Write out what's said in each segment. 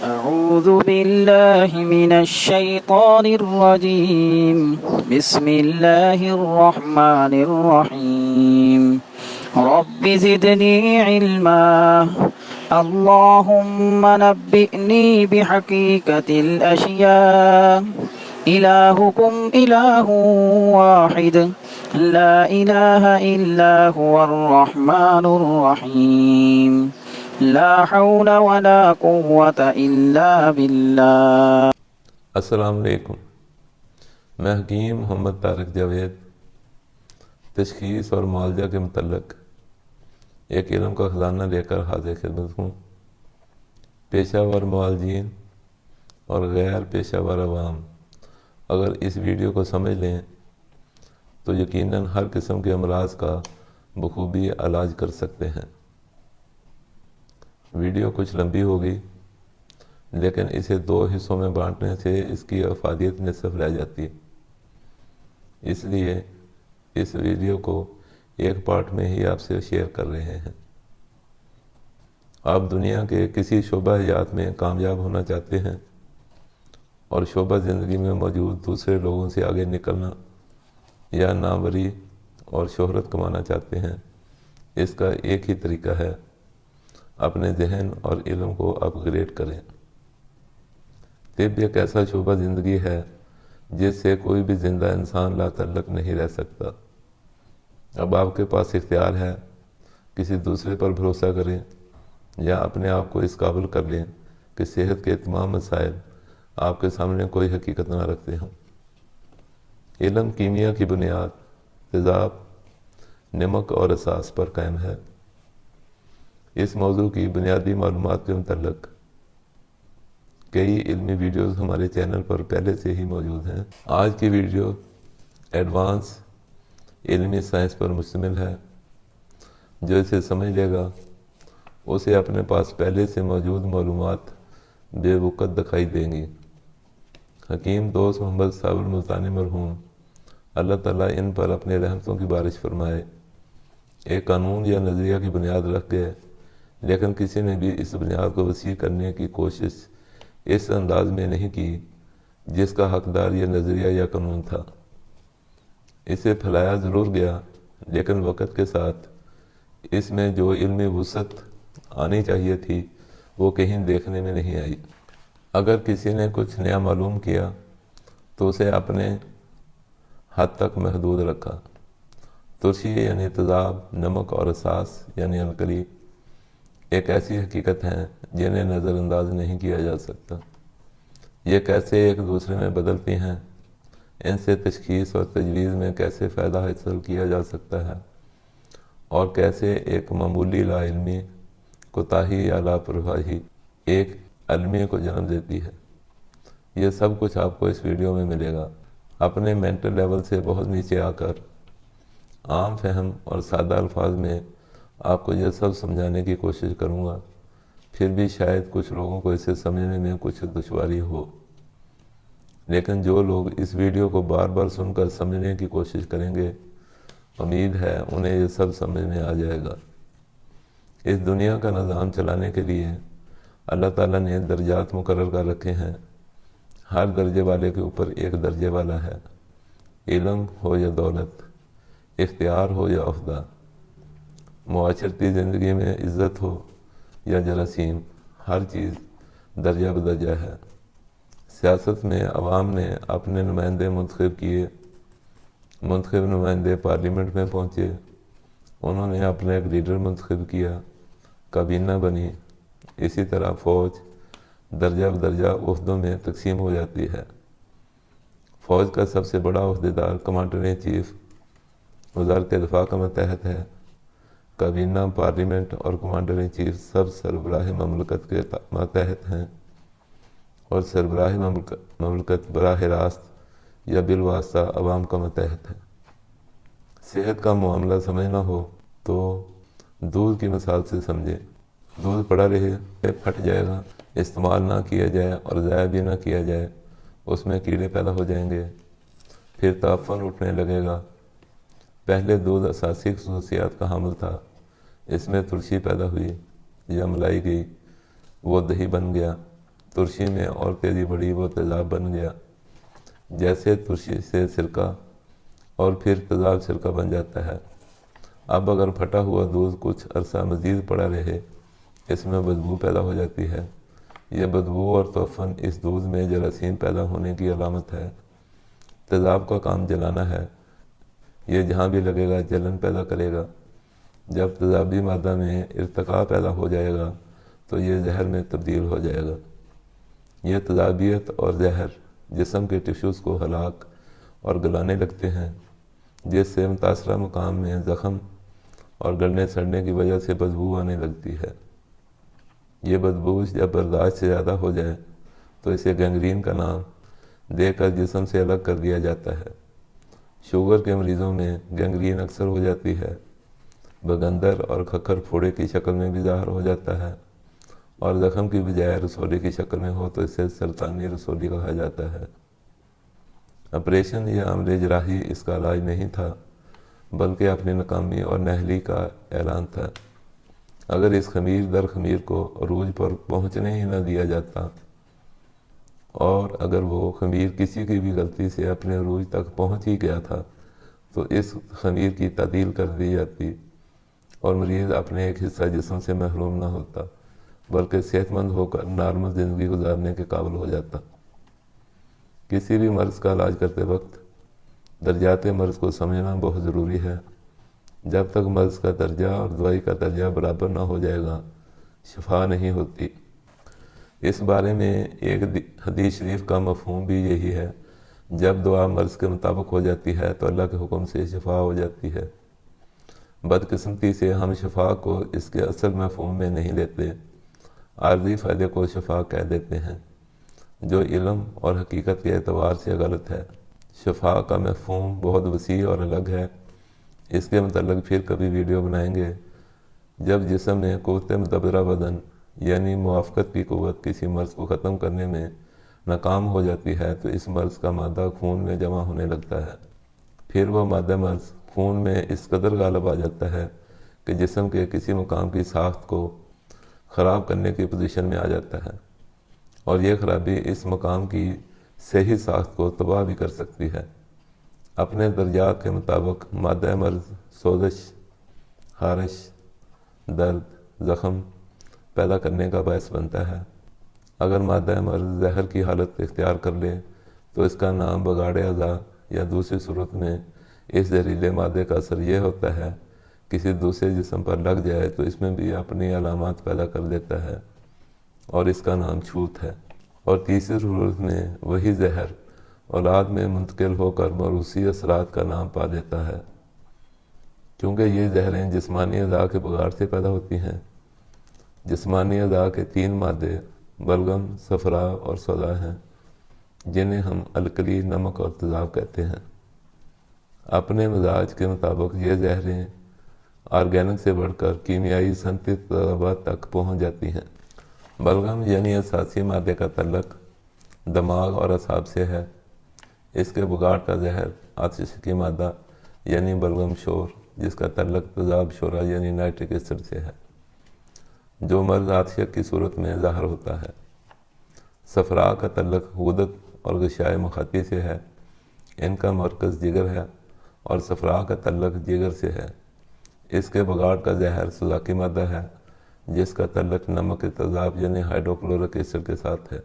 أعوذ بالله من الشيطان الرجيم بسم الله الرحمن الرحيم رب زدني علما اللهم نبئني بحقيقة الأشياء إلهكم إله واحد لا إله إلا هو الرحمن الرحيم لا حول ولا قوة إلا بالله۔ السلام علیکم، میں حکیم محمد طارق جاوید تشخیص اور معالجہ کے متعلق ایک علم کا خزانہ لے کر حاضر خدمت ہوں۔ پیشہ ور معالجین اور غیر پیشہ ور عوام اگر اس ویڈیو کو سمجھ لیں تو یقیناً ہر قسم کے امراض کا بخوبی علاج کر سکتے ہیں۔ ویڈیو کچھ لمبی ہوگی لیکن اسے 2 حصوں میں بانٹنے سے اس کی افادیت نصف رہ جاتی ہے، اس لیے اس ویڈیو کو ایک پارٹ میں ہی آپ سے شیئر کر رہے ہیں۔ آپ دنیا کے کسی شعبہ حیات میں کامیاب ہونا چاہتے ہیں اور شعبہ زندگی میں موجود دوسرے لوگوں سے آگے نکلنا یا ناموری اور شہرت کمانا چاہتے ہیں، اس کا ایک ہی طریقہ ہے، اپنے ذہن اور علم کو اپ گریڈ کریں۔ طب ایک ایسا شعبہ زندگی ہے جس سے کوئی بھی زندہ انسان لا تعلق نہیں رہ سکتا۔ اب آپ کے پاس اختیار ہے، کسی دوسرے پر بھروسہ کریں یا اپنے آپ کو اس قابل کر لیں کہ صحت کے تمام مسائل آپ کے سامنے کوئی حقیقت نہ رکھتے ہوں۔ علم کیمیا کی بنیاد تیزاب، نمک اور اساس پر قائم ہے۔ اس موضوع کی بنیادی معلومات کے متعلق کئی علمی ویڈیوز ہمارے چینل پر پہلے سے ہی موجود ہیں۔ آج کی ویڈیو ایڈوانس علمی سائنس پر مشتمل ہے۔ جو اسے سمجھ لے گا اسے اپنے پاس پہلے سے موجود معلومات بے وقت دکھائی دیں گی۔ حکیم دوست محمد صاحب الملتانی مرحوم اللہ تعالیٰ ان پر اپنے رحمتوں کی بارش فرمائے، ایک قانون یا نظریہ کی بنیاد رکھ گئے، لیکن کسی نے بھی اس بنیاد کو وسیع کرنے کی کوشش اس انداز میں نہیں کی جس کا حقدار یہ نظریہ یا قانون تھا۔ اسے پھیلایا ضرور گیا لیکن وقت کے ساتھ اس میں جو علمی وسعت آنی چاہیے تھی وہ کہیں دیکھنے میں نہیں آئی۔ اگر کسی نے کچھ نیا معلوم کیا تو اسے اپنے حد تک محدود رکھا۔ ترشی یعنی تیزاب، نمک اور اساس یعنی الکلی ایک ایسی حقیقت ہیں جنہیں نظر انداز نہیں کیا جا سکتا۔ یہ کیسے ایک دوسرے میں بدلتی ہیں، ان سے تشخیص اور تجویز میں کیسے فائدہ حاصل کیا جا سکتا ہے، اور کیسے ایک معمولی لا علمی، کوتاہی یا لاپرواہی ایک علمی کو جنم دیتی ہے، یہ سب کچھ آپ کو اس ویڈیو میں ملے گا۔ اپنے مینٹل لیول سے بہت نیچے آ کر عام فہم اور سادہ الفاظ میں آپ کو یہ سب سمجھانے کی کوشش کروں گا، پھر بھی شاید کچھ لوگوں کو اسے سمجھنے میں کچھ دشواری ہو، لیکن جو لوگ اس ویڈیو کو بار بار سن کر سمجھنے کی کوشش کریں گے امید ہے انہیں یہ سب سمجھ میں آ جائے گا۔ اس دنیا کا نظام چلانے کے لیے اللہ تعالیٰ نے درجات مقرر کر رکھے ہیں، ہر درجے والے کے اوپر ایک درجے والا ہے، علم ہو یا دولت، اختیار ہو یا عہدہ، معاشرتی زندگی میں عزت ہو یا جراثیم، ہر چیز درجہ بدرجہ ہے۔ سیاست میں عوام نے اپنے نمائندے منتخب کیے، منتخب نمائندے پارلیمنٹ میں پہنچے، انہوں نے اپنا ایک لیڈر منتخب کیا، کابینہ بنی، اسی طرح فوج درجہ بدرجہ عہدوں میں تقسیم ہو جاتی ہے۔ فوج کا سب سے بڑا عہدیدار کمانڈر ان چیف وزارت دفاع کا ماتحت ہے۔ کابینہ، پارلیمنٹ اور کمانڈر ان چیف سب سربراہ مملکت کے ماتحت ہیں، اور سربراہ مملکت براہ راست یا بالواسطہ عوام کا ماتحت ہے۔ صحت کا معاملہ سمجھنا ہو تو دودھ کی مثال سے سمجھے۔ دودھ پڑا رہے پھٹ جائے گا، استعمال نہ کیا جائے اور ضائع بھی نہ کیا جائے، اس میں کیڑے پیدا ہو جائیں گے، پھر تعفن اٹھنے لگے گا۔ پہلے دودھ اساسی خصوصیات کا حامل تھا، اس میں ترشی پیدا ہوئی یا ملائی گئی، وہ دہی بن گیا، ترشی میں اور تیزی بڑھی، وہ تیزاب بن گیا، جیسے ترشی سے سرکہ اور پھر تیزاب سرکہ بن جاتا ہے۔ اب اگر پھٹا ہوا دودھ کچھ عرصہ مزید پڑا رہے، اس میں بدبو پیدا ہو جاتی ہے۔ یہ بدبو اور توفن اس دودھ میں جراثیم پیدا ہونے کی علامت ہے۔ تیزاب کا کام جلانا ہے، یہ جہاں بھی لگے گا جلن پیدا کرے گا۔ جب تیزابی مادہ میں ارتقاء پیدا ہو جائے گا تو یہ زہر میں تبدیل ہو جائے گا۔ یہ تیزابیت اور زہر جسم کے ٹشوز کو ہلاک اور گلانے لگتے ہیں، جس سے متاثرہ مقام میں زخم اور گلنے سڑنے کی وجہ سے بدبو آنے لگتی ہے۔ یہ بدبو جب برداشت سے زیادہ ہو جائے تو اسے گینگرین کا نام دے کر جسم سے الگ کر دیا جاتا ہے۔ شوگر کے مریضوں میں گینگرین اکثر ہو جاتی ہے۔ بگندر اور کھکھر پھوڑے کی شکل میں بھی ظاہر ہو جاتا ہے، اور زخم کی بجائے رسولی کی شکل میں ہو تو اسے سرطانی رسولی کہا جاتا ہے۔ آپریشن یا عمل جراحی اس کا علاج نہیں تھا، بلکہ اپنی ناکامی اور نااہلی کا اعلان تھا۔ اگر اس خمیر در خمیر کو عروج پر پہنچنے ہی نہ دیا جاتا، اور اگر وہ خمیر کسی کی بھی غلطی سے اپنے عروج تک پہنچ ہی گیا تھا تو اس خمیر کی تعدیل کر دی جاتی اور مریض اپنے ایک حصہ جسم سے محروم نہ ہوتا، بلکہ صحت مند ہو کر نارمل زندگی گزارنے کے قابل ہو جاتا۔ کسی بھی مرض کا علاج کرتے وقت درجات مرض کو سمجھنا بہت ضروری ہے۔ جب تک مرض کا درجہ اور دوائی کا درجہ برابر نہ ہو جائے گا، شفا نہیں ہوتی۔ اس بارے میں ایک حدیث شریف کا مفہوم بھی یہی ہے، جب دعا مرض کے مطابق ہو جاتی ہے تو اللہ کے حکم سے شفا ہو جاتی ہے۔ بدقسمتی سے ہم شفا کو اس کے اصل مفہوم میں نہیں لیتے، عارضی فائدے کو شفا کہہ دیتے ہیں، جو علم اور حقیقت کے اعتبار سے غلط ہے۔ شفا کا مفہوم بہت وسیع اور الگ ہے، اس کے متعلق پھر کبھی ویڈیو بنائیں گے۔ جب جسم میں قوت مدبرہ بدن یعنی موافقت کی قوت کسی مرض کو ختم کرنے میں ناکام ہو جاتی ہے تو اس مرض کا مادہ خون میں جمع ہونے لگتا ہے۔ پھر وہ مادہ مرض خون میں اس قدر غالب آ جاتا ہے کہ جسم کے کسی مقام کی ساخت کو خراب کرنے کی پوزیشن میں آ جاتا ہے، اور یہ خرابی اس مقام کی صحیح ساخت کو تباہ بھی کر سکتی ہے۔ اپنے درجات کے مطابق مادہ مرض سوزش، خارش، درد، زخم پیدا کرنے کا باعث بنتا ہے۔ اگر مادہ مرض زہر کی حالت اختیار کر لے تو اس کا نام بگاڑ اعضاء، یا دوسری صورت میں اس زہریلے مادے کا اثر یہ ہوتا ہے کسی دوسرے جسم پر لگ جائے تو اس میں بھی اپنی علامات پیدا کر دیتا ہے، اور اس کا نام چھوت ہے۔ اور تیسری صورت میں وہی زہر اولاد میں منتقل ہو کر موروثی اثرات کا نام پا لیتا ہے۔ کیونکہ یہ زہریں جسمانی اعضاء کے بگاڑ سے پیدا ہوتی ہیں۔ جسمانی اعضاء کے 3 مادے بلغم، صفرا اور سودا ہیں، جنہیں ہم الکلی، نمک اور تیزاب کہتے ہیں۔ اپنے مزاج کے مطابق یہ زہریں آرگینک سے بڑھ کر کیمیائی صنعتی تیزابات تک پہنچ جاتی ہیں۔ بلغم یعنی اساسی مادے کا تعلق دماغ اور اعصاب سے ہے۔ اس کے بگاڑ کا زہر آتش کی مادہ یعنی بلغم شور، جس کا تعلق تیزاب شورہ یعنی نائٹرک ایسڈ سے ہے، جو مرض آتشیت کی صورت میں ظاہر ہوتا ہے۔ صفرا کا تعلق غدد اور غشائے مخاطی سے ہے، ان کا مرکز جگر ہے، اور صفرا کا تعلق جگر سے ہے۔ اس کے بگاڑ کا زہر سوزاکی مادہ ہے، جس کا تعلق نمک کے تیزاب یعنی ہائیڈروکلورک ایسڈ کے ساتھ ہے،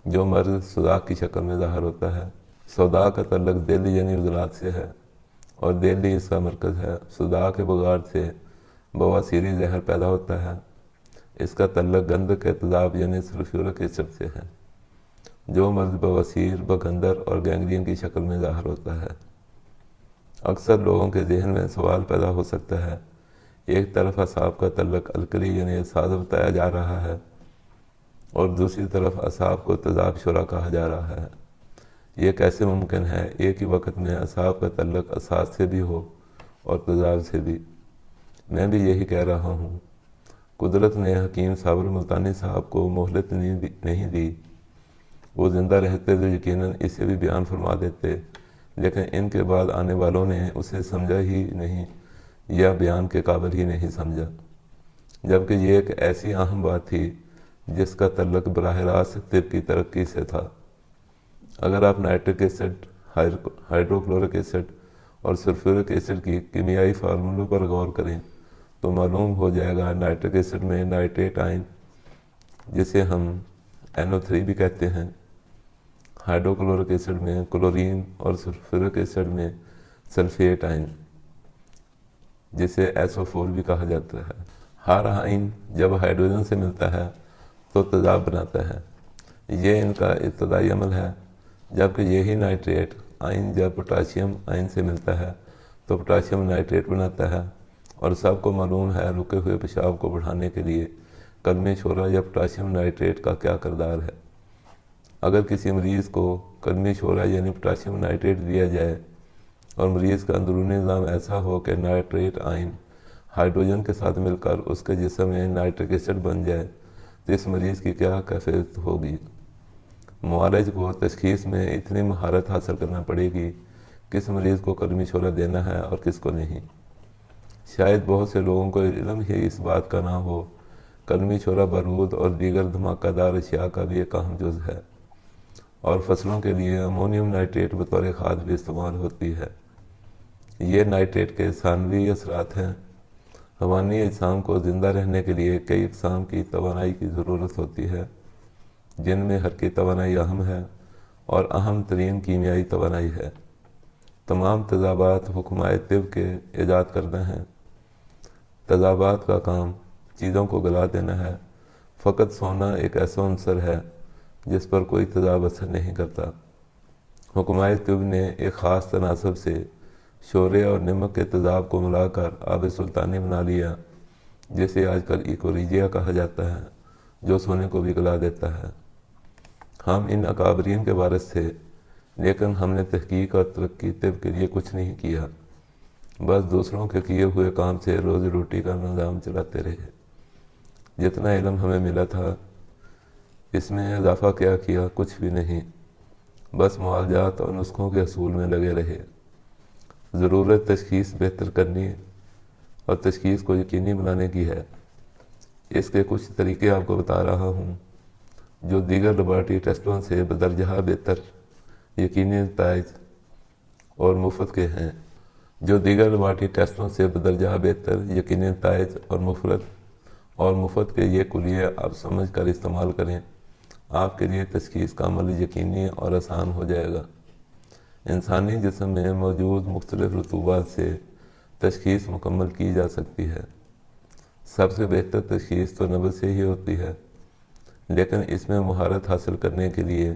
جو مرض سوزاک کی شکل میں ظاہر ہوتا ہے۔ سودا کا تعلق دہلی یعنی عضلات سے ہے، اور دہلی اس کا مرکز ہے۔ سودا کے بگاڑ سے بواسیری زہر پیدا ہوتا ہے۔ اس کا تعلق گندھک کے تیزاب یعنی سلفیورک ایسڈ سے ہے، جو مرض بواسیر، بگندر اور گینگرین کی شکل میں ظاہر ہوتا ہے۔ اکثر لوگوں کے ذہن میں سوال پیدا ہو سکتا ہے، ایک طرف اعصاب کا تعلق الکلی یعنی اعصاب بتایا جا رہا ہے، اور دوسری طرف اعصاب کو تیزاب شورہ کہا جا رہا ہے۔ یہ کیسے ممکن ہے ایک ہی وقت میں اعصاب کا تعلق اعصاب سے بھی ہو اور تیزاب سے بھی؟ میں بھی یہی کہہ رہا ہوں۔ قدرت نے حکیم صابر ملتانی صاحب کو مہلت نہیں دی، وہ زندہ رہتے تو یقیناً اسے بھی بیان فرما دیتے، لیکن ان کے بعد آنے والوں نے اسے سمجھا ہی نہیں یا بیان کے قابل ہی نہیں سمجھا، جبکہ یہ ایک ایسی اہم بات تھی جس کا تعلق براہ راست طب کی ترقی سے تھا۔ اگر آپ نائٹرک ایسڈ، ہائیڈروکلورک ایسڈ اور سلفورک ایسڈ کی کیمیائی فارمولوں پر غور کریں تو معلوم ہو جائے گا نائٹرک ایسڈ میں نائٹریٹ آئن، جسے ہم NO3 بھی کہتے ہیں، ہائیڈروکلورک ایسڈ میں کلورین اور سلفورک ایسڈ میں سلفیٹ آئن، جسے SO4 بھی کہا جاتا ہے۔ ہر آئن جب ہائیڈروجن سے ملتا ہے تو تیزاب بناتا ہے، یہ ان کا ابتدائی عمل ہے، جبکہ یہی نائٹریٹ آئن جب پوٹاشیم آئن سے ملتا ہے تو پوٹاشیم نائٹریٹ بناتا ہے۔ اور سب کو معلوم ہے رکے ہوئے پیشاب کو بڑھانے کے لیے کلمی شعلہ یا پوٹاشیم نائٹریٹ کا کیا کردار ہے۔ اگر کسی مریض کو کلمی شعلہ یعنی پوٹاشیم نائٹریٹ دیا جائے اور مریض کا اندرونی نظام ایسا ہو کہ نائٹریٹ آئن ہائیڈروجن کے ساتھ مل کر اس کے جسم میں نائٹرک ایسڈ بن جائے تو اس مریض کی کیا کیفیت ہوگی؟ معالج کو تشخیص میں اتنی مہارت حاصل کرنا پڑے گی کس مریض کو کلمی شعلہ دینا ہے اور کس کو نہیں۔ شاید بہت سے لوگوں کو علم ہی اس بات کا نہ ہو، کلمی شعلہ بارود اور دیگر دھماکہ دار اشیاء کا بھی ایک اہم جز ہے، اور فصلوں کے لیے امونیم نائٹریٹ بطور کھاد بھی استعمال ہوتی ہے۔ یہ نائٹریٹ کے ثانوی اثرات ہیں۔ حیوانی اجسام کو زندہ رہنے کے لیے کئی اقسام کی توانائی کی ضرورت ہوتی ہے، جن میں حرکی توانائی اہم ہے اور اہم ترین کیمیائی توانائی ہے۔ تمام تیزابات حکمائے طب کے ایجاد کردہ ہیں۔ تیزابات کا کام چیزوں کو گلا دینا ہے، فقط سونا ایک ایسا عنصر ہے جس پر کوئی تیزاب اثر نہیں کرتا۔ حکمائے طب نے ایک خاص تناسب سے شورے اور نمک کے تیزاب کو ملا کر آب سلطانی بنا لیا، جسے آج کل ایکوریجیا کہا جاتا ہے، جو سونے کو بھی گلا دیتا ہے۔ ہم ان اکابرین کے وارث تھے، لیکن ہم نے تحقیق اور ترقی طب کے لیے کچھ نہیں کیا، بس دوسروں کے کیے ہوئے کام سے روزی روٹی کا نظام چلاتے رہے۔ جتنا علم ہمیں ملا تھا اس میں اضافہ کیا کچھ بھی نہیں، بس معالجات اور نسخوں کے حصول میں لگے رہے۔ ضرورت تشخیص بہتر کرنے اور تشخیص کو یقینی بنانے کی ہے۔ اس کے کچھ طریقے آپ کو بتا رہا ہوں جو دیگر لیبارٹری ٹیسٹوں سے بدرجہ بہتر، یقینی نتائج اور مفت کے ہیں۔ اور مفت کے یہ کلیے آپ سمجھ کر استعمال کریں، آپ کے لیے تشخیص کا عمل یقینی اور آسان ہو جائے گا۔ انسانی جسم میں موجود مختلف رطوبات سے تشخیص مکمل کی جا سکتی ہے۔ سب سے بہتر تشخیص تو نبض سے ہی ہوتی ہے، لیکن اس میں مہارت حاصل کرنے کے لیے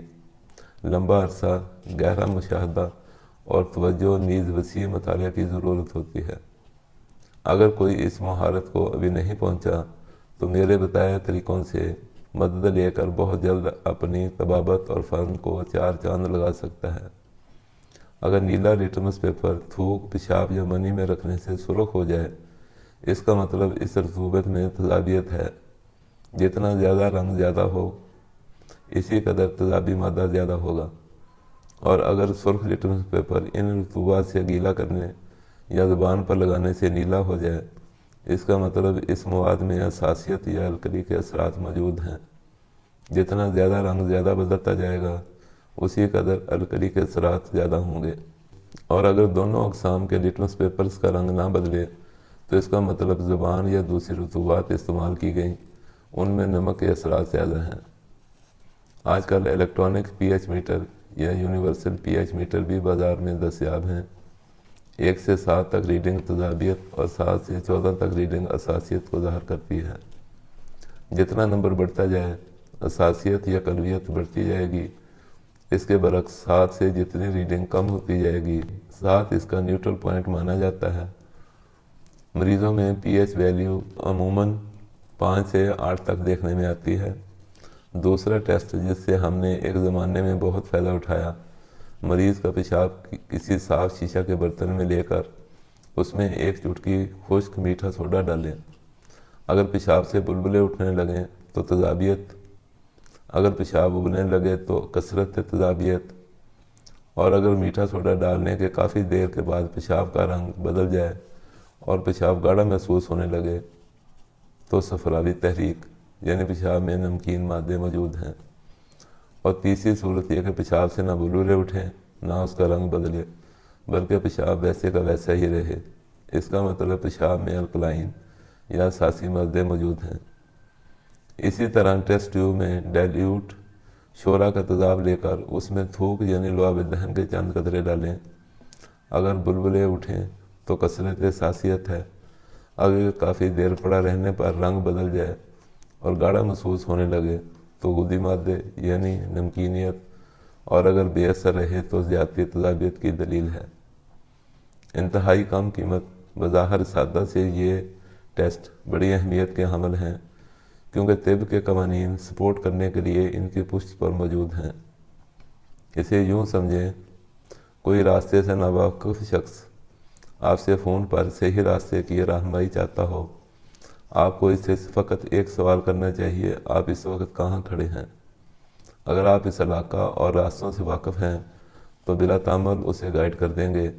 لمبا عرصہ گہرا مشاہدہ اور توجہ نیز وسیع مطالعہ کی ضرورت ہوتی ہے۔ اگر کوئی اس مہارت کو ابھی نہیں پہنچا تو میرے بتائے طریقوں سے مدد لے کر بہت جلد اپنی طبابت اور فن کو 4 چاند لگا سکتا ہے۔ اگر نیلا لٹمس پیپر تھوک، پیشاب یا منی میں رکھنے سے سرخ ہو جائے، اس کا مطلب اس رطوبت میں تیزابیت ہے۔ جتنا زیادہ رنگ زیادہ ہو، اسی قدر تیزابی مادہ زیادہ ہوگا۔ اور اگر سرخ لٹمس پیپر ان رطوبات سے گیلا کرنے یا زبان پر لگانے سے نیلا ہو جائے، اس کا مطلب اس مواد میں حساسیت یا الکلی کے اثرات موجود ہیں۔ جتنا زیادہ رنگ زیادہ بدلتا جائے گا، اسی قدر الکلی کے اثرات زیادہ ہوں گے۔ اور اگر دونوں اقسام کے لٹمس پیپرز کا رنگ نہ بدلے تو اس کا مطلب زبان یا دوسری رطوبات استعمال کی گئیں، ان میں نمک کے اثرات زیادہ ہیں۔ آج کل الیکٹرانک پی ایچ میٹر یا یونیورسل پی ایچ میٹر بھی بازار میں دستیاب ہیں۔ 1 سے 7 تک ریڈنگ تیزابیت اور 7 سے 14 تک ریڈنگ حساسیت کو ظاہر کرتی ہے۔ جتنا نمبر بڑھتا جائے، حساسیت یا قلویت بڑھتی جائے گی۔ اس کے برعکس 7 سے جتنی ریڈنگ کم ہوتی جائے گی، 7 اس کا نیوٹرل پوائنٹ مانا جاتا ہے۔ مریضوں میں پی ایچ ویلیو عموماً 5 سے 8 تک دیکھنے میں آتی ہے۔ دوسرا ٹیسٹ جس سے ہم نے ایک زمانے میں بہت فائدہ اٹھایا، مریض کا پیشاب کسی صاف شیشہ کے برتن میں لے کر اس میں 1 چٹکی خشک میٹھا سوڈا ڈالیں۔ اگر پیشاب سے بلبلے اٹھنے لگیں تو تیزابیت، اگر پیشاب ابلنے لگے تو کثرت تیزابیت، اور اگر میٹھا سوڈا ڈالنے کے کافی دیر کے بعد پیشاب کا رنگ بدل جائے اور پیشاب گاڑھا محسوس ہونے لگے تو صفراوی تحریک۔ یعنی پیشاب میں نمکین مادے موجود ہیں، اور تیسری صورت یہ کہ پیشاب سے نہ بلبلے اٹھیں نہ اس کا رنگ بدلے، بلکہ پیشاب ویسے کا ویسا ہی رہے۔ اس کا مطلب پیشاب میں الکلائن یا ساسی مادے موجود ہیں۔ اسی طرح ٹیسٹ ٹیوب میں ڈائلیوٹ شورا کا تیزاب لے کر اس میں تھوک یعنی لعاب دہن کے چند قطرے ڈالیں۔ اگر بلبلے اٹھیں تو کثرت ساسیت ہے، اگر کافی دیر پڑا رہنے پر رنگ بدل جائے اور گاڑھا محسوس ہونے لگے تو غدی مادے یعنی نمکینیت، اور اگر بے اثر رہے تو زیادتی تیزابیت کی دلیل ہے۔ انتہائی کم قیمت، بظاہر سادہ سے یہ ٹیسٹ بڑی اہمیت کے حامل ہیں، کیونکہ طب کے قوانین سپورٹ کرنے کے لیے ان کی پشت پر موجود ہیں۔ اسے یوں سمجھیں، کوئی راستے سے ناواقف شخص آپ سے فون پر صحیح راستے کی رہنمائی چاہتا ہو، آپ کو اس سے فقط ایک سوال کرنا چاہیے: آپ اس وقت کہاں کھڑے ہیں؟ اگر آپ اس علاقہ اور راستوں سے واقف ہیں تو بلا تامل اسے گائیڈ کر دیں گے،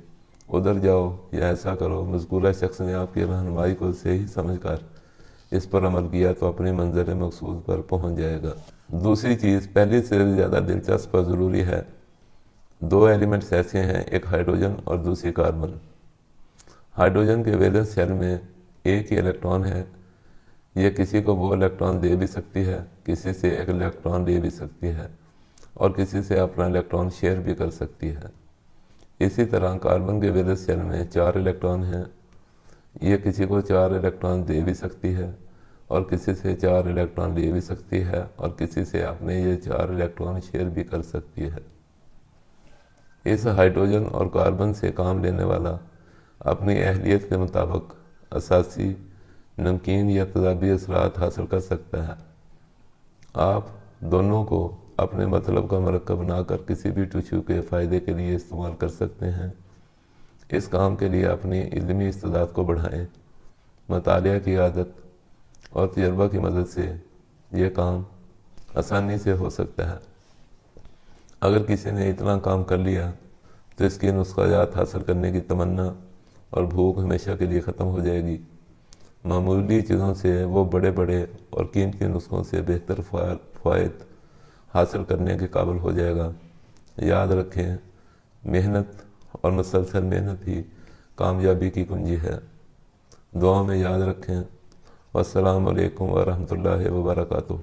ادھر جاؤ یا ایسا کرو۔ مذکورہ شخص نے آپ کی رہنمائی کو صحیح سمجھ کر اس پر عمل کیا تو اپنی منزل مقصود پر پہنچ جائے گا۔ دوسری چیز پہلی سے زیادہ دلچسپ اور ضروری ہے۔ دو ایلیمنٹس ایسے ہیں، ایک ہائیڈروجن اور دوسری کاربن۔ ہائیڈروجن کے ویلنس شیل میں ایک ہی الیکٹران ہے، یہ کسی کو وہ الیکٹران دے بھی سکتی ہے، کسی سے ایک الیکٹران لے بھی سکتی ہے، اور کسی سے اپنا الیکٹران شیئر بھی کر سکتی ہے۔ اسی طرح کاربن کے ویلنس شیل میں 4 الیکٹران ہیں، یہ کسی کو 4 الیکٹران دے بھی سکتی ہے، اور کسی سے 4 الیکٹران لے بھی سکتی ہے، اور کسی سے اپنے یہ 4 الیکٹران شیئر بھی کر سکتی ہے۔ اس ہائیڈروجن اور کاربن سے کام لینے والا اپنی اہلیت کے مطابق اساسی نمکین یا تیزابی اثرات حاصل کر سکتا ہے۔ آپ دونوں کو اپنے مطلب کا مرکب بنا کر کسی بھی ٹشو کے فائدے کے لیے استعمال کر سکتے ہیں۔ اس کام کے لیے اپنی علمی استعداد کو بڑھائیں۔ مطالعہ کی عادت اور تجربہ کی مدد سے یہ کام آسانی سے ہو سکتا ہے۔ اگر کسی نے اتنا کام کر لیا تو اس کی نسخہ جات حاصل کرنے کی تمنا اور بھوک ہمیشہ کے لیے ختم ہو جائے گی۔ معمولی چیزوں سے وہ بڑے بڑے اور قیمتی نسخوں سے بہتر فوائد حاصل کرنے کے قابل ہو جائے گا۔ یاد رکھیں، محنت اور مسلسل محنت ہی کامیابی کی کنجی ہے۔ دعا میں یاد رکھیں۔ والسلام علیکم ورحمۃ اللہ وبرکاتہ۔